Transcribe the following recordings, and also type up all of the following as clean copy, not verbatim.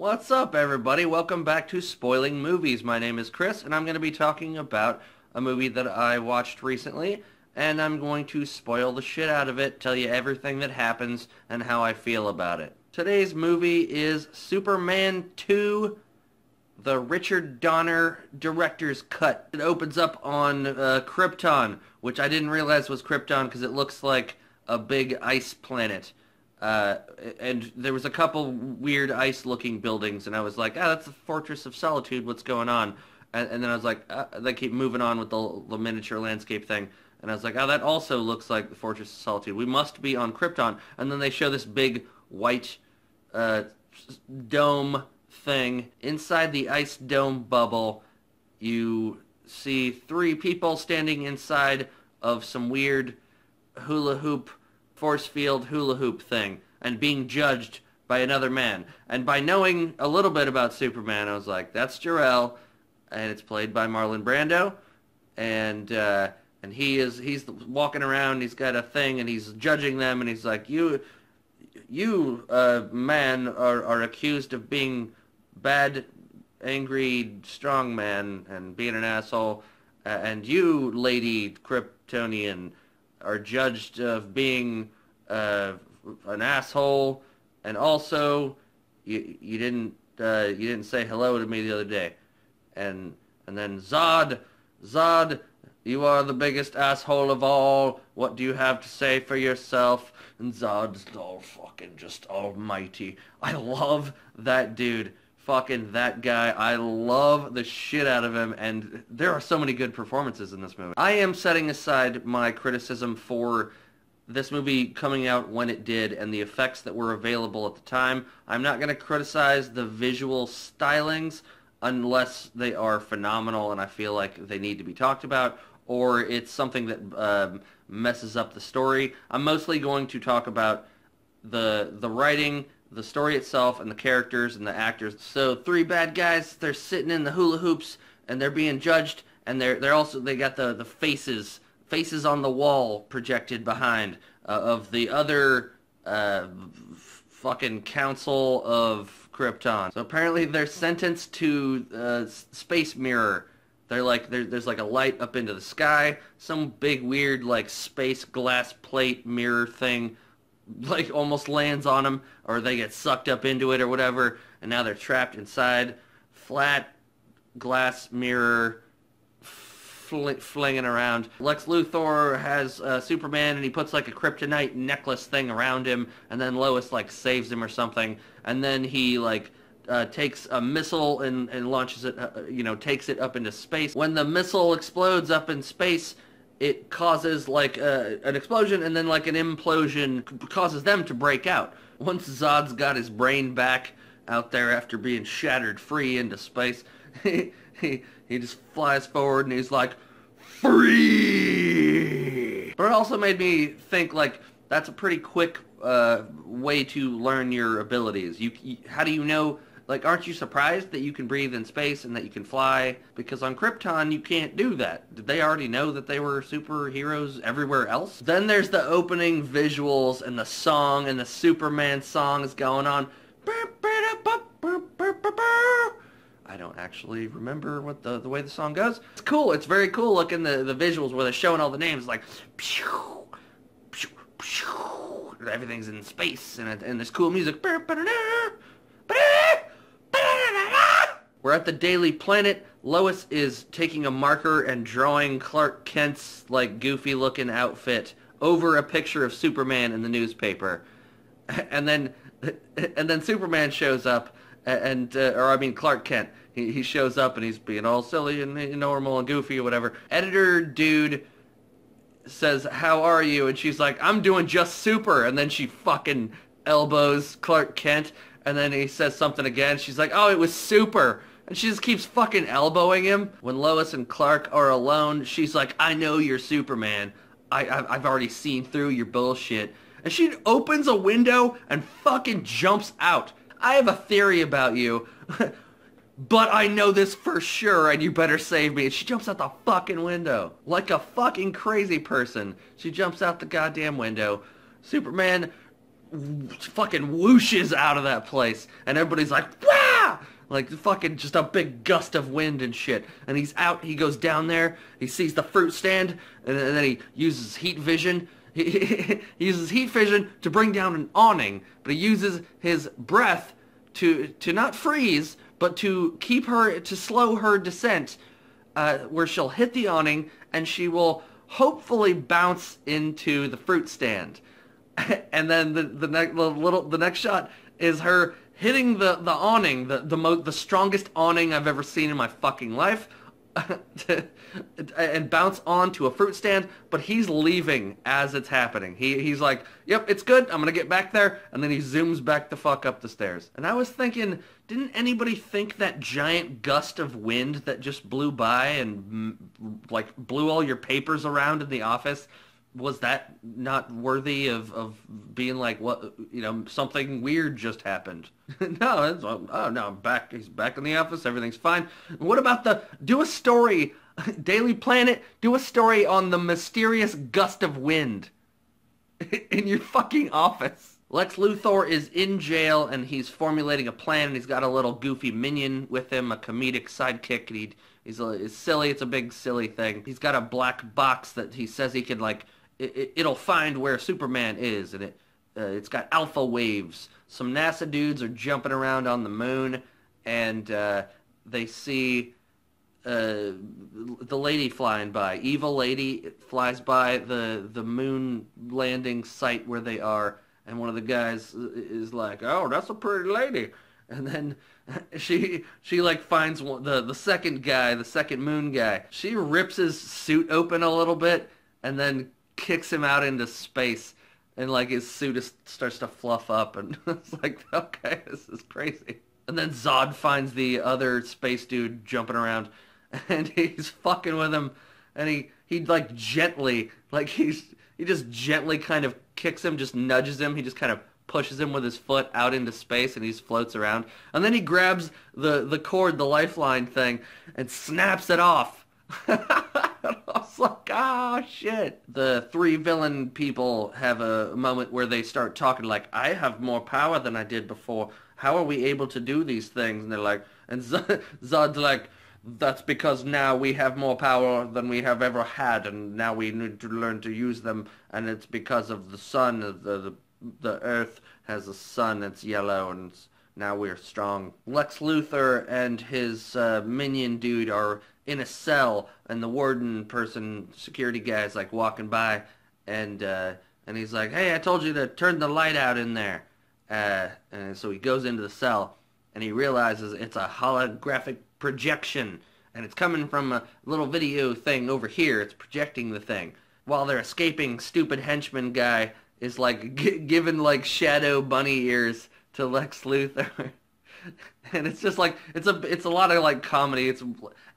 What's up, everybody? Welcome back to Spoiling Movies. My name is Chris, and I'm going to be talking about a movie that I watched recently, and I'm going to spoil the shit out of it, tell you everything that happens, and how I feel about it. Today's movie is Superman 2, the Richard Donner director's cut. It opens up on Krypton, which I didn't realize was Krypton because it looks like a big ice planet. And there was a couple weird ice-looking buildings, and I was like, that's the Fortress of Solitude, what's going on? And then I was like, they keep moving on with the miniature landscape thing, and I was like, that also looks like the Fortress of Solitude. We must be on Krypton. And then they show this big white dome thing. Inside the ice dome bubble, you see three people standing inside of some weird hula hoop force field hula hoop thing and being judged by another man. And by knowing a little bit about Superman, I was like, that's Jor-El, and it's played by Marlon Brando, and he's walking around, he's got a thing, and he's judging them, and he's like, you man are accused of being bad, angry, strong man and being an asshole, and you, Lady Kryptonian, are judged of being an asshole, and also you didn't say hello to me the other day, and then Zod, you are the biggest asshole of all. What do you have to say for yourself? And Zod's all fucking just almighty. I love that dude. Fucking that guy. I love the shit out of him, and there are so many good performances in this movie. I am setting aside my criticism for this movie coming out when it did and the effects that were available at the time. I'm not going to criticize the visual stylings unless they are phenomenal and I feel like they need to be talked about, or it's something that messes up the story. I'm mostly going to talk about the writing, the story itself, and the characters and the actors. So three bad guys, they're sitting in the hula hoops and they're being judged, and they got the faces on the wall projected behind of the other fucking council of Krypton. So apparently they're sentenced to space mirror. They're like there's like a light up into the sky, some big weird like space glass plate mirror thing like almost lands on them, or they get sucked up into it or whatever, and now they're trapped inside. Flat glass mirror flinging around. Lex Luthor has Superman, and he puts like a kryptonite necklace thing around him, and then Lois like saves him or something, and then he like takes a missile and launches it, takes it up into space. When the missile explodes up in space, it causes like an explosion, and then like an implosion causes them to break out. Once Zod's got his brain back out there after being shattered free into space, he just flies forward and he's like, free! But it also made me think like that's a pretty quick way to learn your abilities. How do you know? Like, aren't you surprised that you can breathe in space and that you can fly? Because on Krypton, you can't do that. Did they already know that they were superheroes everywhere else? Then there's the opening visuals and the song, and the Superman song is going on. I don't actually remember what the way the song goes. It's cool. It's very cool looking, the visuals where they're showing all the names. Like, pew, pew, pew. Everything's in space, and there's cool music. We're at the Daily Planet. Lois is taking a marker and drawing Clark Kent's like goofy looking outfit over a picture of Superman in the newspaper. And then Superman shows up, Clark Kent. He shows up and he's being all silly and normal and goofy or whatever. Editor dude says, "How are you?" And she's like, "I'm doing just super." And then she fucking elbows Clark Kent. And then he says something again. She's like, "Oh, it was super." And she just keeps fucking elbowing him. When Lois and Clark are alone, she's like, "I know you're Superman. I've already seen through your bullshit." And she opens a window and fucking jumps out. "I have a theory about you, but I know this for sure, and you better save me." And she jumps out the fucking window. Like a fucking crazy person. She jumps out the goddamn window. Superman fucking whooshes out of that place, and everybody's like, "Wow!" like fucking just a big gust of wind and shit. And he's out, he goes down there, he sees the fruit stand, and then he uses heat vision. He uses heat vision to bring down an awning, but he uses his breath to not freeze, but to keep her, to slow her descent, where she'll hit the awning and she will hopefully bounce into the fruit stand. And then the next shot is her hitting the awning, the strongest awning I've ever seen in my fucking life, and bounce onto a fruit stand, but he's leaving as it's happening. He's like, yep, it's good, I'm gonna get back there, and then he zooms back the fuck up the stairs. And I was thinking, didn't anybody think that giant gust of wind that just blew by and like blew all your papers around in the office, was that not worthy of being like, what, you know, something weird just happened? No, oh no, I'm back. He's back in the office. Everything's fine. What about do a story, Daily Planet, do a story on the mysterious gust of wind in your fucking office. Lex Luthor is in jail and he's formulating a plan, and he's got a little goofy minion with him, a comedic sidekick, and he's silly. It's a big silly thing. He's got a black box that he says he can like, it'll find where Superman is, and it's got alpha waves. Some NASA dudes are jumping around on the moon, and they see the lady flying by. Evil lady flies by the moon landing site where they are, and one of the guys is like, "Oh, that's a pretty lady." And then she like finds the second guy, the second moon guy. She rips his suit open a little bit, and then kicks him out into space, and like his suit starts to fluff up, and it's like, okay, this is crazy. And then Zod finds the other space dude jumping around, and he's fucking with him, and he like gently, like he just gently kind of kicks him, just nudges him, he just kind of pushes him with his foot out into space, and he just floats around. And then he grabs the cord, the lifeline thing, and snaps it off. I was like, oh shit. The three villain people have a moment where they start talking like, I have more power than I did before. How are we able to do these things? And they're like, and Zod's like, that's because now we have more power than we have ever had, and now we need to learn to use them, and it's because of the sun. The earth has a sun that's yellow, and now we're strong. Lex Luthor and his minion dude are in a cell, and the warden person, security guy, is like walking by, and he's like, hey, I told you to turn the light out in there. And so he goes into the cell, and he realizes it's a holographic projection, and it's coming from a little video thing over here. It's projecting the thing. While their escaping stupid henchman guy is like giving like shadow bunny ears to Lex Luthor. And it's just like, it's a lot of like comedy. It's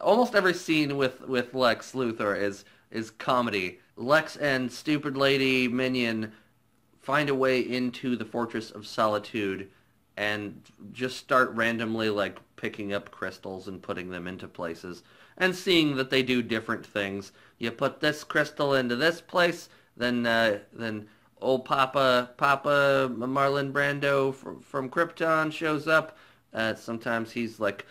almost every scene with Lex Luthor is comedy. Lex and stupid lady minion find a way into the Fortress of Solitude and just start randomly like picking up crystals and putting them into places and seeing that they do different things. You put this crystal into this place, then old Papa Marlon Brando from Krypton shows up. Sometimes he's like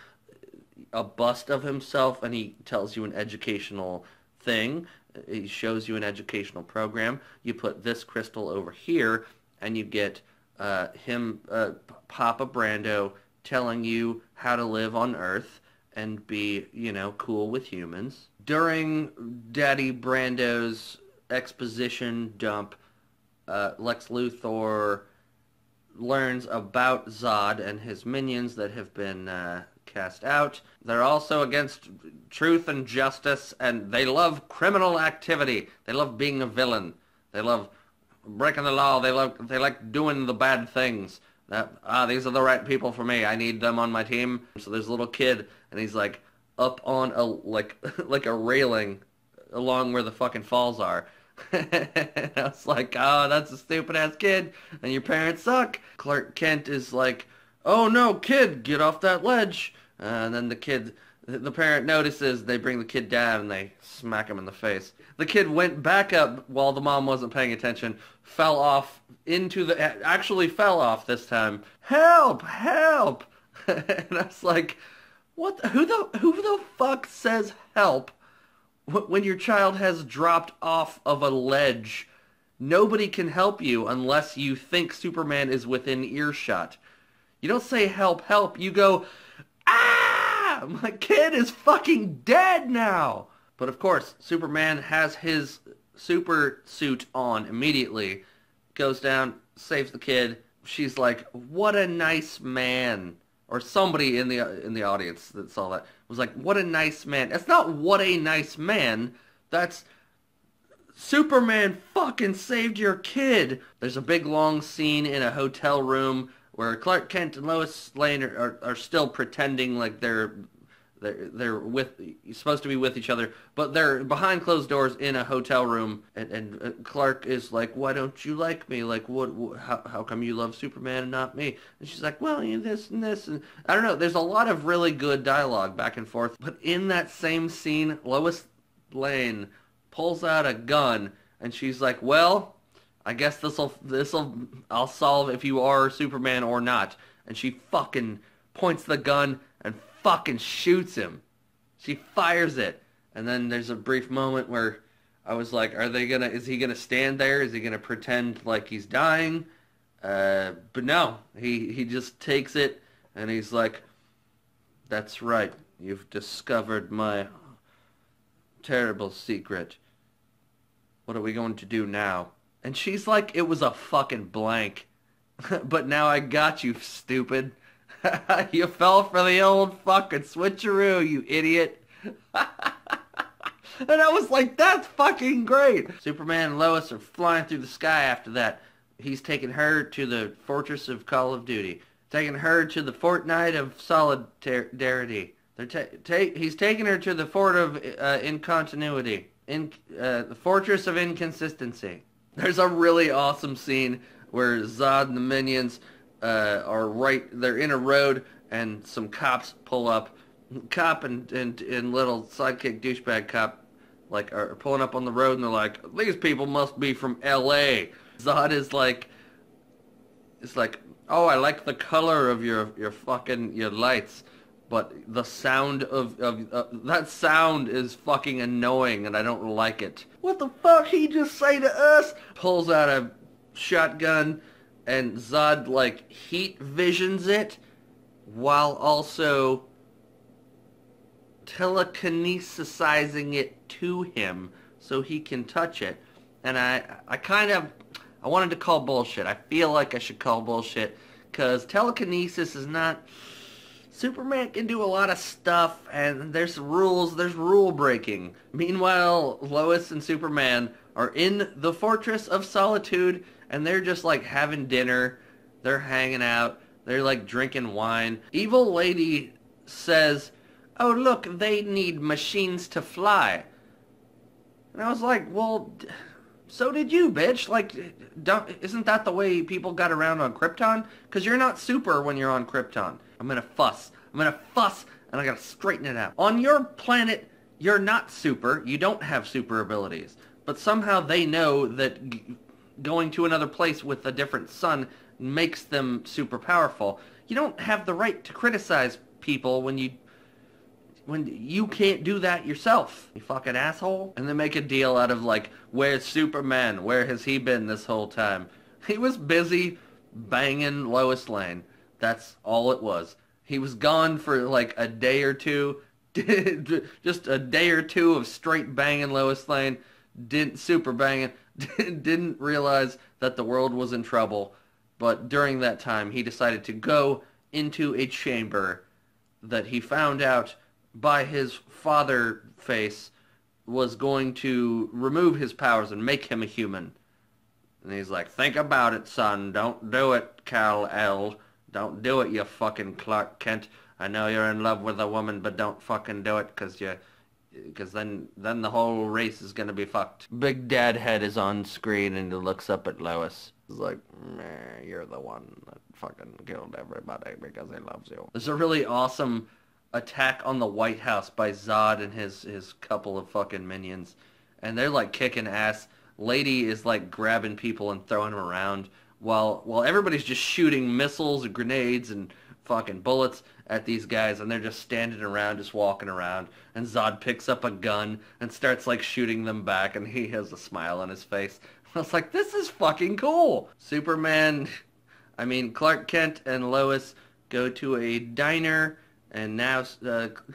a bust of himself, and he tells you an educational thing. He shows you an educational program. You put this crystal over here, and you get Papa Brando telling you how to live on Earth and be, cool with humans. During Daddy Brando's exposition dump, Lex Luthor learns about Zod and his minions that have been cast out. They're also against truth and justice, and they love criminal activity. They love being a villain. They love breaking the law. They like doing the bad things. These are the right people for me. I need them on my team. So there's a little kid, and he's like up on a like a railing along where the fucking falls are. I was like, oh, that's a stupid ass kid, and your parents suck. Clark Kent is like, oh no, kid, get off that ledge. And then the parent notices, they bring the kid down and they smack him in the face. The kid went back up while the mom wasn't paying attention, actually fell off this time. Help, help. And I was like, what? Who the fuck says help when your child has dropped off of a ledge? Nobody can help you unless you think Superman is within earshot. You don't say help, help. You go, ah! My kid is fucking dead now. But of course, Superman has his super suit on immediately. Goes down, saves the kid. She's like, what a nice man. Or somebody in the audience that saw that was like, what a nice man. That's not what a nice man. That's Superman fucking saved your kid. There's a big long scene in a hotel room where Clark Kent and Lois Lane are still pretending like they're supposed to be with each other, but they're behind closed doors in a hotel room, and Clark is like, why don't you like me? Like, how come you love Superman and not me? And she's like, well, you this and this, and I don't know. There's a lot of really good dialogue back and forth, but in that same scene, Lois Lane pulls out a gun, and she's like, well, I guess I'll solve if you are Superman or not. And she fucking points the gun and fucking shoots him. She fires it. And then there's a brief moment where I was like, is he gonna stand there? Is he gonna pretend like he's dying? But no, he just takes it and he's like, that's right, you've discovered my terrible secret. What are we going to do now? And she's like, it was a fucking blank. But now I got you, stupid. You fell for the old fucking switcheroo, you idiot. And I was like, that's fucking great. Superman and Lois are flying through the sky after that. He's taking her to the Fortress of Call of Duty. Taking her to the Fortnite of Solidarity. He's taking her to the Fort of Incontinuity. The Fortress of Inconsistency. There's a really awesome scene where Zod and the minions they're in a road and some cops pull up. Cop and little sidekick douchebag cop are pulling up on the road and they're like, these people must be from L.A. Zod is like, it's like, oh, I like the color of your lights. But the sound of that sound is fucking annoying and I don't like it. What the fuck he just say to us? Pulls out a shotgun and Zod heat visions it while also telekinesisizing it to him so he can touch it. And I wanted to call bullshit. I feel like I should call bullshit because telekinesis is not... Superman can do a lot of stuff, and there's rules, there's rule breaking. Meanwhile, Lois and Superman are in the Fortress of Solitude, and they're just having dinner, they're hanging out, they're drinking wine. Evil Lady says, oh look, they need machines to fly. And I was like, well, so did you, bitch. Isn't that the way people got around on Krypton? Because you're not super when you're on Krypton. I'm gonna fuss, and I gotta straighten it out. On your planet, you're not super. You don't have super abilities. But somehow they know that going to another place with a different sun makes them super powerful. You don't have the right to criticize people when you can't do that yourself, you fucking asshole. And they make a deal out of where's Superman? Where has he been this whole time? He was busy banging Lois Lane. That's all it was. He was gone for a day or two. Just a day or two of straight banging Lois Lane. Super banging. Didn't realize that the world was in trouble. But during that time, he decided to go into a chamber that he found out by his father face was going to remove his powers and make him a human. And he's like, think about it, son. Don't do it, Kal-El. Don't do it, you fucking Clark Kent. I know you're in love with a woman, but don't fucking do it, because then the whole race is gonna be fucked. Big Dad Head is on screen, and he looks up at Lois. He's like, meh, you're the one that fucking killed everybody because he loves you. There's a really awesome attack on the White House by Zod and his couple of fucking minions. And they're kicking ass. Lady is grabbing people and throwing them around. While everybody's just shooting missiles and grenades and fucking bullets at these guys, and they're just standing around, just walking around, and Zod picks up a gun and starts like shooting them back, and he has a smile on his face. I was like, this is fucking cool. Clark Kent and Lois go to a diner, and now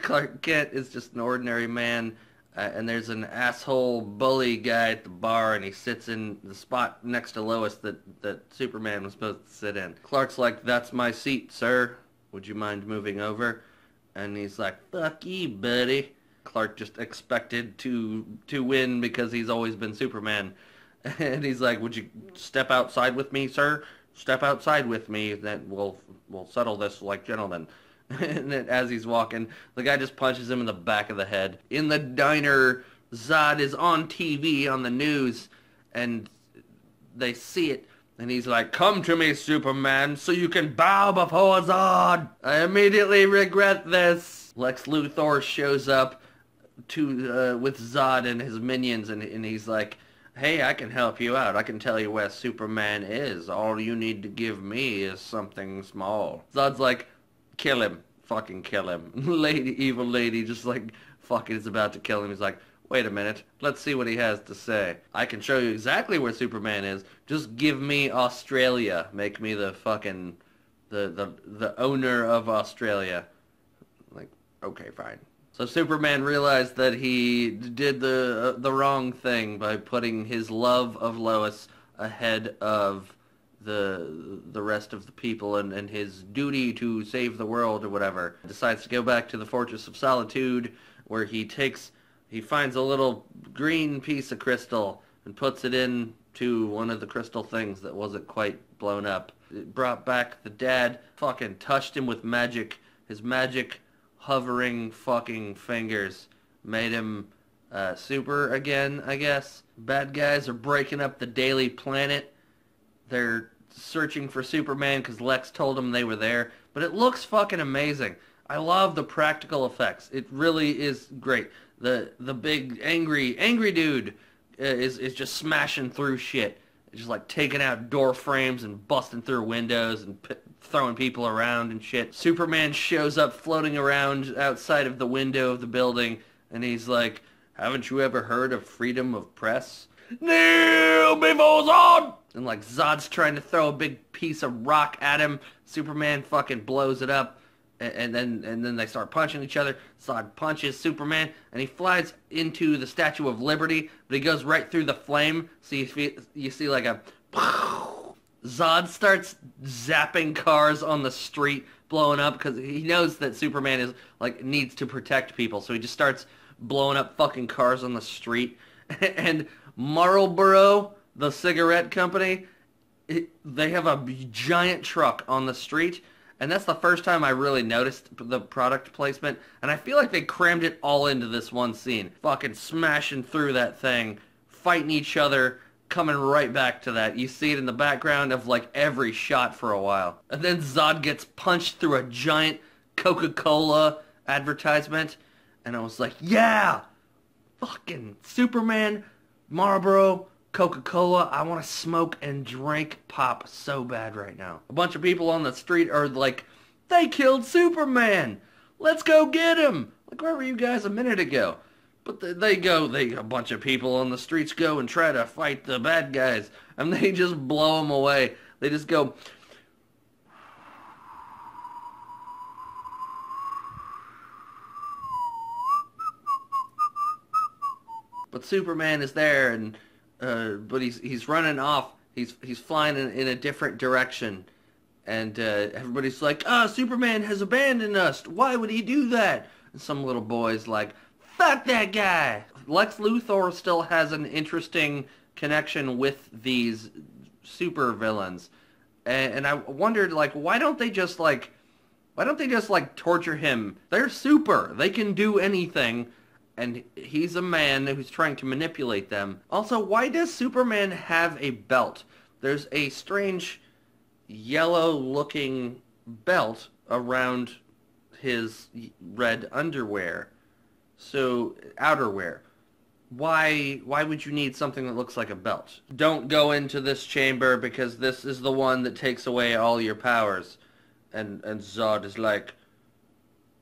Clark Kent is just an ordinary man, and there's an asshole bully guy at the bar, and he sits in the spot next to Lois that Superman was supposed to sit in. Clark's like, that's my seat, sir. Would you mind moving over? And he's like, fuck you, buddy. Clark just expected to win because he's always been Superman. And he's like, would you step outside with me, sir? Step outside with me, then we'll settle this like gentlemen. And then as he's walking, the guy just punches him in the back of the head. In the diner, Zod is on TV on the news, and they see it. And he's like, come to me, Superman, so you can bow before Zod. I immediately regret this. Lex Luthor shows up with Zod and his minions, and he's like, hey, I can help you out. I can tell you where Superman is. All you need to give me is something small. Zod's like, kill him. Fucking kill him. Evil lady just like fucking is about to kill him. He's like, wait a minute. Let's see what he has to say. I can show you exactly where Superman is. Just give me Australia. Make me the fucking the owner of Australia. Like, okay, fine. So Superman realized that he did the wrong thing by putting his love of Lois ahead of the rest of the people and his duty to save the world or whatever. Decides to go back to the Fortress of Solitude, where he finds a little green piece of crystal and puts it into one of the crystal things that wasn't quite blown up. It brought back the dad, fucking touched him with magic. His magic hovering fucking fingers made him super again, I guess. Bad guys are breaking up the Daily Planet. They're searching for Superman because Lex told them they were there. But it looks fucking amazing. I love the practical effects. It really is great. The big angry dude is just smashing through shit. Just like taking out door frames and busting through windows and throwing people around and shit. Superman shows up floating around outside of the window of the building, and he's like, haven't you ever heard of freedom of press? Kneel before Zod! And like Zod's trying to throw a big piece of rock at him. Superman fucking blows it up. And then they start punching each other. Zod punches Superman, and he flies into the Statue of Liberty, but he goes right through the flame. So you see like a... Zod starts zapping cars on the street, blowing up, because he knows that Superman is like needs to protect people. So he just starts blowing up fucking cars on the street. And Marlboro, the cigarette company, they have a giant truck on the street. And that's the first time I really noticed the product placement. And I feel like they crammed it all into this one scene. Fucking smashing through that thing, fighting each other, coming right back to that. You see it in the background of like every shot for a while. And then Zod gets punched through a giant Coca-Cola advertisement. And I was like, yeah! Fucking Superman, Marlboro, Coca-Cola. I want to smoke and drink pop so bad right now. A bunch of people on the street are like, they killed Superman! Let's go get him! Like, where were you guys a minute ago? But a bunch of people on the streets go and try to fight the bad guys, and they just blow them away. They just go... But Superman is there, and but he's running off. He's flying in a different direction, and everybody's like, Superman has abandoned us. Why would he do that? And some little boy's like, fuck that guy. Lex Luthor still has an interesting connection with these super villains, and I wondered, like, why don't they just torture him? They're super. They can do anything. And he's a man who's trying to manipulate them. Also, why does Superman have a belt? There's a strange yellow-looking belt around his red underwear. So, outerwear. Why would you need something that looks like a belt? Don't go into this chamber because this is the one that takes away all your powers. And Zod is like,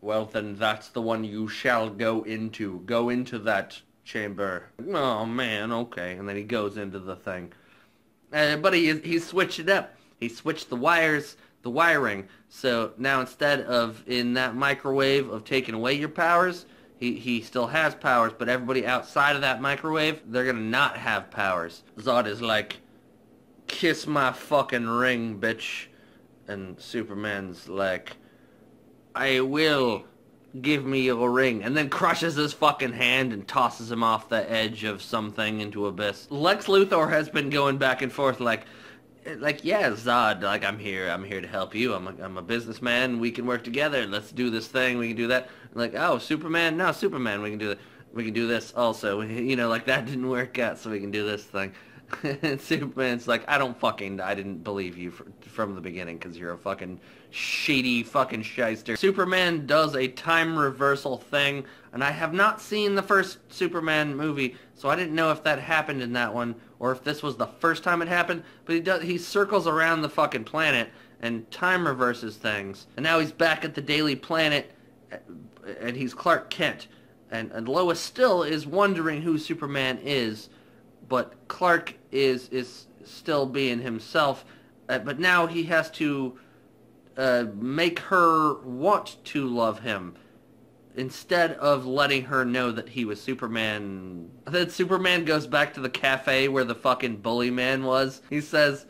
well, then that's the one you shall go into. Go into that chamber. Oh, man, okay. And then he goes into the thing. But he switched it up. He switched the wires, the wiring. So now instead of in that microwave of taking away your powers, he still has powers, but everybody outside of that microwave, they're gonna not have powers. Zod is like, kiss my fucking ring, bitch. And Superman's like, I will. Give me your ring. And then crushes his fucking hand and tosses him off the edge of something into abyss. Lex Luthor has been going back and forth like, yeah, Zod, like, I'm here to help you. I'm a businessman. We can work together. Let's do this thing. We can do that. Like, oh, Superman? No, Superman. We can do that. We can do this also. You know, like, that didn't work out, so we can do this thing. And Superman's like, I didn't believe you from the beginning because you're a fucking shady fucking shyster. Superman does a time reversal thing, and I have not seen the first Superman movie, so I didn't know if that happened in that one or if this was the first time it happened, but he circles around the fucking planet and time reverses things. And now he's back at the Daily Planet, and he's Clark Kent. And Lois still is wondering who Superman is, but Clark is still being himself, but now he has to make her want to love him instead of letting her know that he was Superman. Then Superman goes back to the cafe where the fucking bully man was. He says,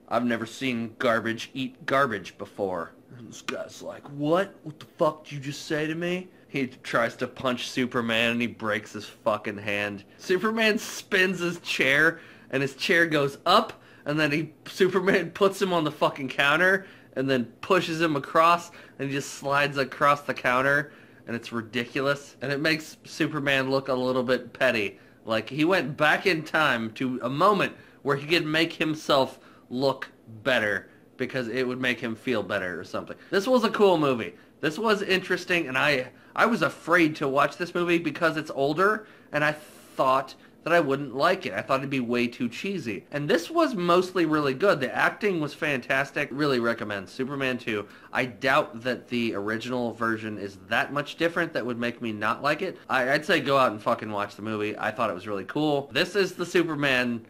I've never seen garbage eat garbage before. And this guy's like, what? What the fuck did you just say to me? He tries to punch Superman and he breaks his fucking hand. Superman spins his chair and his chair goes up, and then Superman puts him on the fucking counter and then pushes him across, and he just slides across the counter, and it's ridiculous. And it makes Superman look a little bit petty. Like he went back in time to a moment where he could make himself look better because it would make him feel better or something. This was a cool movie. This was interesting, and I was afraid to watch this movie because it's older, and I thought that I wouldn't like it. I thought it'd be way too cheesy. And this was mostly really good. The acting was fantastic. Really recommend Superman 2. I doubt that the original version is that much different that would make me not like it. I'd say go out and fucking watch the movie. I thought it was really cool. This is the Superman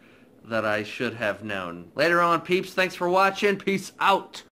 that I should have known. Later on, peeps, thanks for watching. Peace out.